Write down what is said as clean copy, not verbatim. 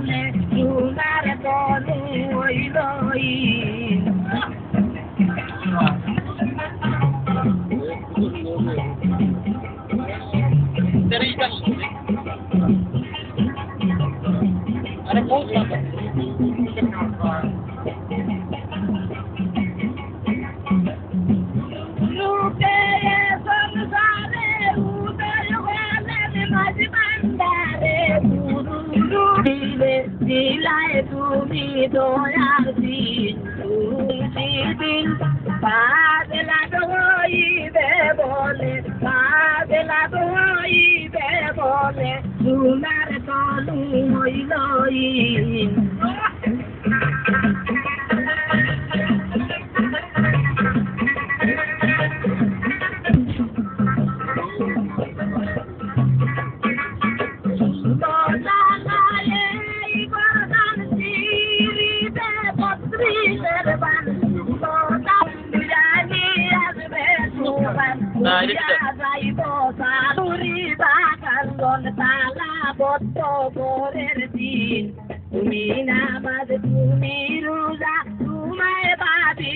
বলে তোমার তনু হইল अरे बहुत ज्यादा দিলাই তুমি দয়াল দিন দিন পাগলা হইবে বলে পাগলা হইবে বলে তোমার তনু হইল তুমি নামাজ তুমি রোজা তোমায় বাদি